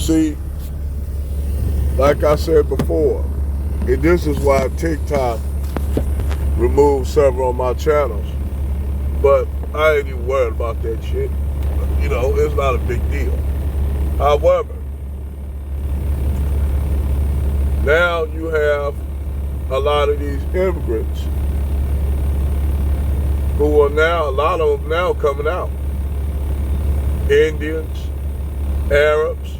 See, like I said before, and this is why TikTok removed several of my channels. But I ain't even worried about that shit. You know, it's not a big deal. However, now you have a lot of these immigrants who are now, a lot of them now coming out. Indians, Arabs,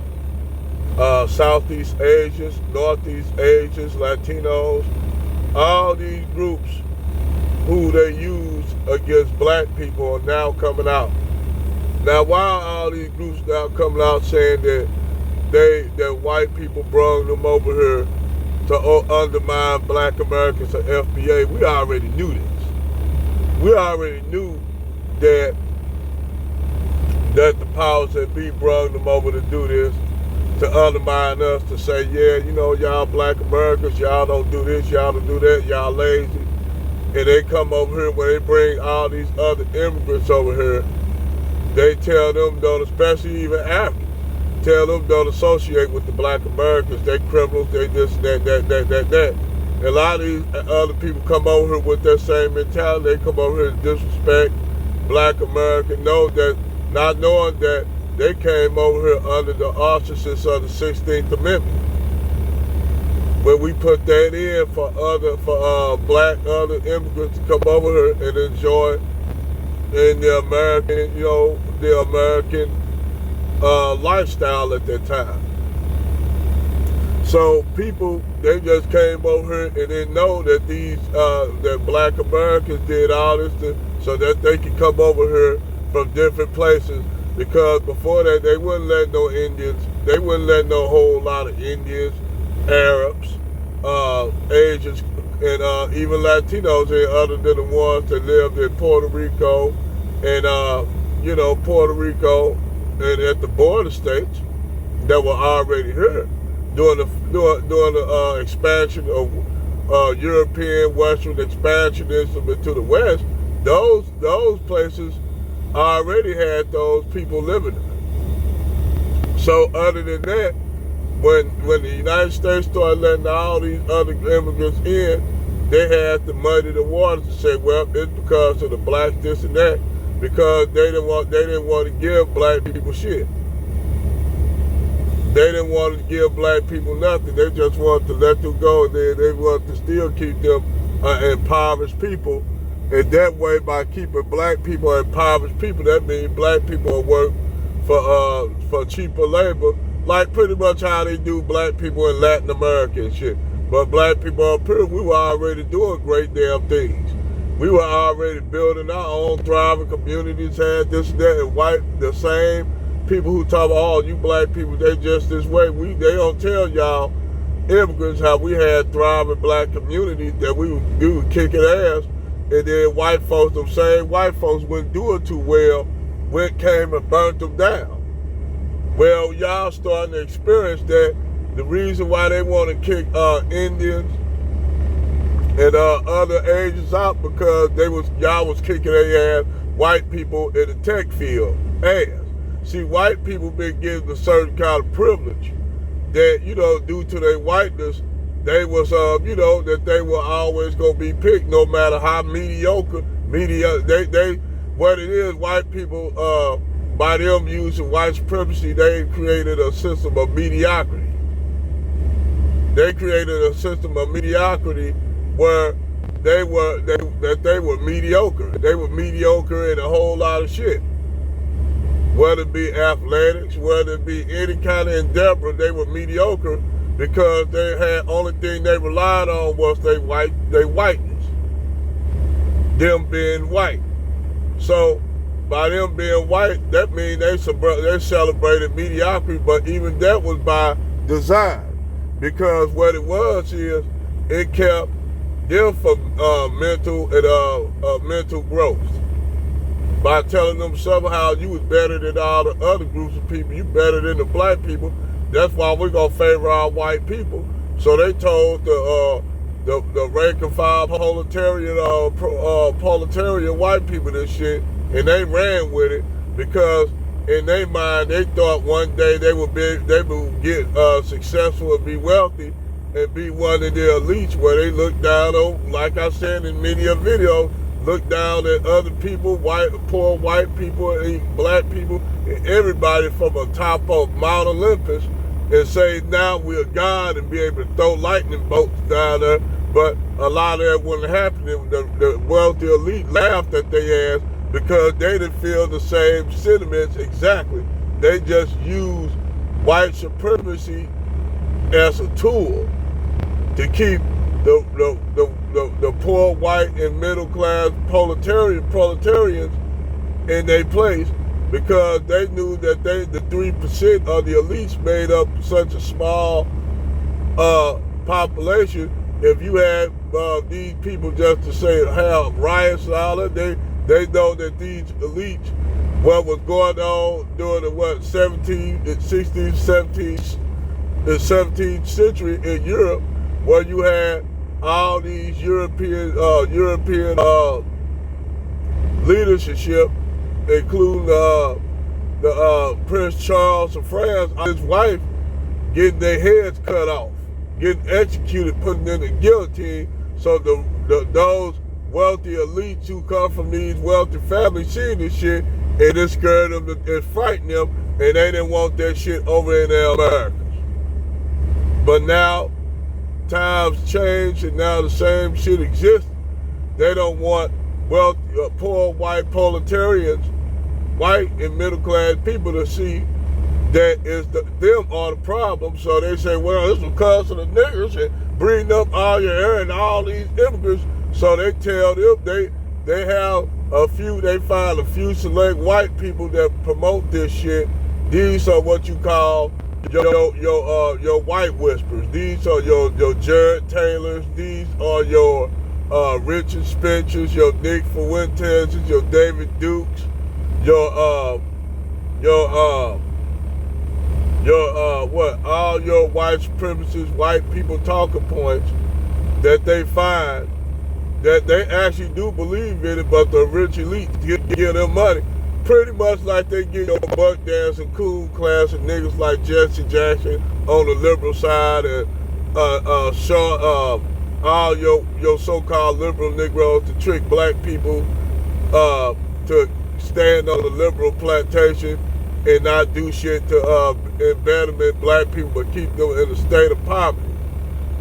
Southeast Asians, Northeast Asians, Latinos, all these groups who they use against black people are now coming out. Now, why are all these groups now coming out saying that that white people brought them over here to undermine black Americans or FBA? We already knew this. We already knew that the powers that be brought them over to do this, to undermine us, to say, yeah, you know, y'all black Americans, y'all don't do this, y'all don't do that, y'all lazy. And they come over here, when they bring all these other immigrants over here, they tell them don't, especially even Africans, tell them don't associate with the black Americans, they criminals, they this, that. And a lot of these other people come over here with that same mentality. They come over here to disrespect black America, not knowing that they came over here under the auspices of the 16th Amendment, where we put that in for black other immigrants to come over here and enjoy in the American, you know, the American lifestyle at that time. So people, they just came over here and didn't know that these that black Americans did all this so that they could come over here from different places. Because before that, they wouldn't let no Indians, they wouldn't let no whole lot of Indians, Arabs, Asians, and even Latinos in, other than the ones that lived in Puerto Rico and, you know, Puerto Rico and at the border states that were already here during the expansion of European Western expansionism into the West. Those places already had those people living there. So other than that, when the United States started letting all these other immigrants in, they had to muddy the waters to say, well, it's because of the blacks, this and that, because they didn't want to give black people shit. They didn't want to give black people nothing. They just wanted to let them go, and then they wanted to still keep them impoverished people. And that way, by keeping black people impoverished people, that means black people will work for cheaper labor, like pretty much how they do black people in Latin America and shit. But black people up here, we were already doing great damn things. We were already building our own thriving communities, had this and that, and the same people who talk about, oh, you black people, they just this way. They don't tell y'all immigrants how we had thriving black communities that we were kicking ass. And then white folks, them same white folks wouldn't do it too well, came and burnt them down. Well, y'all starting to experience that. The reason why they want to kick Indians and other Asians out, because y'all was kicking their ass, white people in the tech field ass. See, white people been given a certain kind of privilege that, you know, due to their whiteness, they was, you know, that they were always gonna be picked, no matter how mediocre. What it is, white people, by them using white supremacy, they created a system of mediocrity. They created a system of mediocrity where they were mediocre. They were mediocre in a whole lot of shit. Whether it be athletics, whether it be any kind of endeavor, they were mediocre. Because they had, only thing they relied on was their whiteness, them being white. So by them being white, that means they celebrated mediocrity, but even that was by design. Because what it was is, it kept them from mental growth. By telling them somehow you was better than all the other groups of people, you better than the black people. That's why we're gonna favor our white people. So they told the rank and file proletarian white people this shit, and they ran with it because in their mind, they thought one day they would get successful and be wealthy and be one of the elites, where they look down on, like I said in many a video, look down at other people, poor white people, and black people, and everybody from the top of Mount Olympus, and say now we're God and be able to throw lightning bolts down there. But a lot of that wouldn't happen. The wealthy elite laughed at their ass because they didn't feel the same sentiments exactly. They just used white supremacy as a tool to keep the poor white and middle class proletarians in their place, because they knew that the 3% of the elites made up such a small population. If you had these people just to say have riots and all that, they know that these elites, what was going on during the 17th century in Europe, where you had all these European leadership, including the Prince Charles of France, his wife getting their heads cut off, getting executed, putting in the guillotine. So those wealthy elites who come from these wealthy families seeing this shit, and it scared them and frightened them, and they didn't want that shit over in the Americas. But now times change, and now the same shit exists. They don't want poor white proletarians, white and middle class people, to see that them are the problem. So they say, well, it's because of the niggers and breeding up all your air and all these immigrants. So they tell them they find a few select white people that promote this shit. These are what you call your white whispers. These are your Jared Taylors. These are your Richard Spencers, your Nick Fuentes, your David Dukes, all your white supremacists, white people talking points that they find that they actually do believe in it, but the rich elite give them money. Pretty much like they get your buck dancing cool class and niggas like Jesse Jackson on the liberal side, and all your so-called liberal Negroes to trick black people to stand on the liberal plantation and not do shit to betterment black people, but keep them in a state of poverty.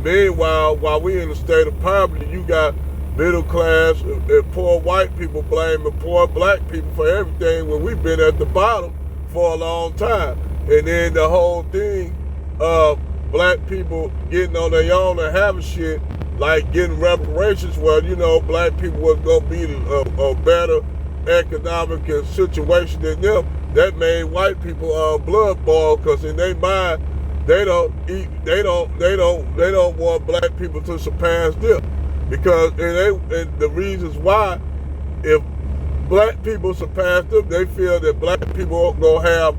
Meanwhile, while we in a state of poverty, you got middle class and poor white people blaming poor black people for everything, when we've been at the bottom for a long time. And then the whole thing of black people getting on their own and having shit, like getting reparations, well, black people was going to be a better economic situation than them. That made white people blood boil, because in their mind, they don't want black people to surpass them. Because and the reasons why, if black people surpass them, they feel that black people are gonna have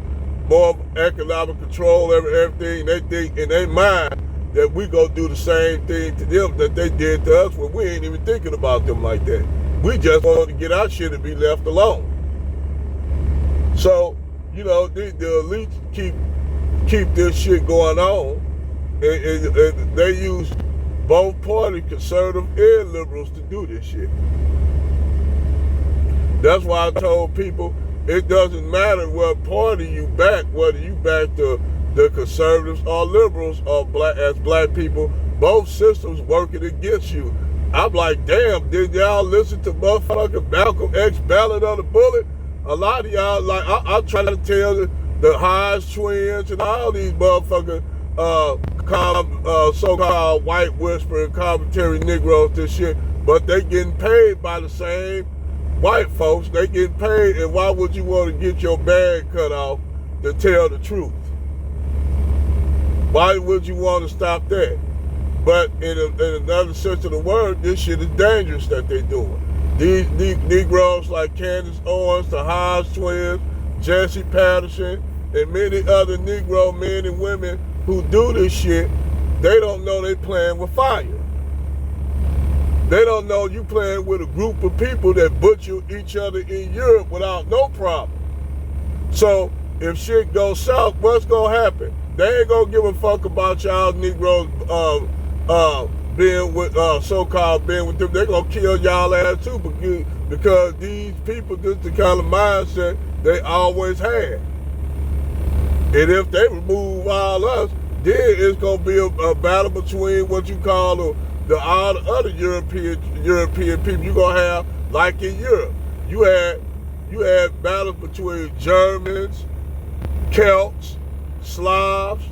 more economic control over everything. They think in their mind that we gonna do the same thing to them that they did to us, when we ain't even thinking about them like that. We just want to get our shit and be left alone. So, the elites keep this shit going on, and they use both parties, conservative and liberals, to do this shit. That's why I told people it doesn't matter what party you back, whether you back the conservatives or liberals or black people, both systems working against you. I'm like, damn, did y'all listen to motherfucking Malcolm X Ballad of the Bullet? A lot of y'all, like, I'm trying to tell the Hodge twins and all these motherfuckers, so-called white whispering commentary Negroes, this shit, but they getting paid by the same white folks. They getting paid, and why would you want to get your bag cut off to tell the truth? Why would you want to stop that? But in another sense of the word, this shit is dangerous that they doing. These Negroes like Candace Owens, the Hodge twins, Jesse Patterson, and many other Negro men and women who do this shit, they don't know they playing with fire. They don't know you playing with a group of people that butcher each other in Europe without no problem. So if shit goes south, what's gonna happen? They ain't gonna give a fuck about y'all Negroes being with so-called being with them. They're gonna kill y'all ass too because these people, this the kind of mindset they always had. And if they remove all us, then it's gonna be a battle between what you call all the other European people. You're gonna have, like in Europe, you had battles between Germans, Celts, Slavs,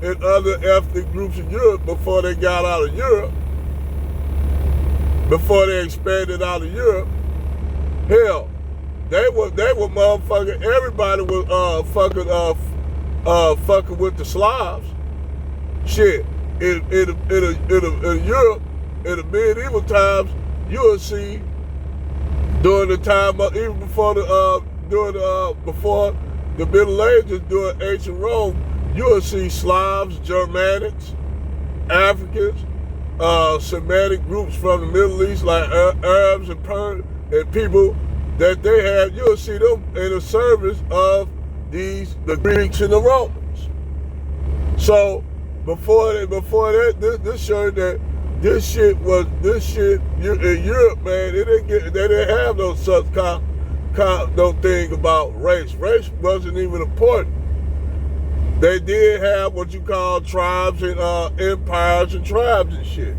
and other ethnic groups in Europe before they got out of Europe, before they expanded out of Europe. Hell, they were motherfucking, everybody was fucking with the Slavs. Shit, in Europe, in the medieval times, you would see during the time even before before the Middle Ages, during ancient Rome, you will see Slavs, Germanics, Africans, Semitic groups from the Middle East like Arabs and people that they had. You'll see them in the service of the Greeks and the Romans. So before that, this showed that this shit in Europe, man. They didn't have no such no thing about race. Race wasn't even important. They did have what you call tribes and empires and tribes and shit.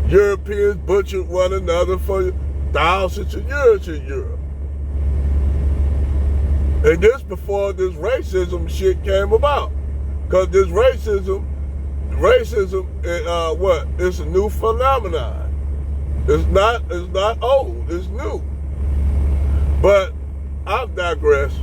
Europeans butchered one another for thousands of years in Europe. And this before this racism shit came about. Because this racism, it's a new phenomenon. It's not old, it's new. But I've digressed.